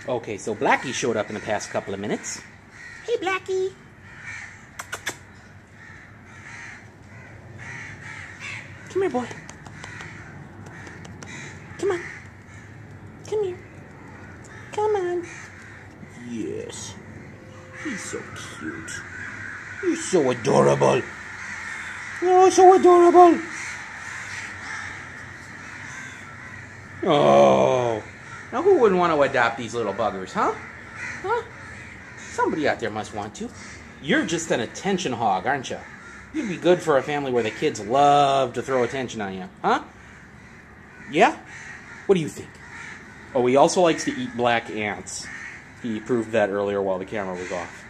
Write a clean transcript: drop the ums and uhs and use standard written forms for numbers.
Okay, so Blackie showed up in the past couple of minutes. Hey, Blackie. Come here, boy. Come on. Come here. Come on. Yes. He's so cute. He's so adorable. Oh, so adorable. Oh. Now who wouldn't want to adopt these little buggers, huh? Huh? Somebody out there must want to. You're just an attention hog, aren't you? You'd be good for a family where the kids love to throw attention on you, huh? Yeah? What do you think? Oh, he also likes to eat black ants. He proved that earlier while the camera was off.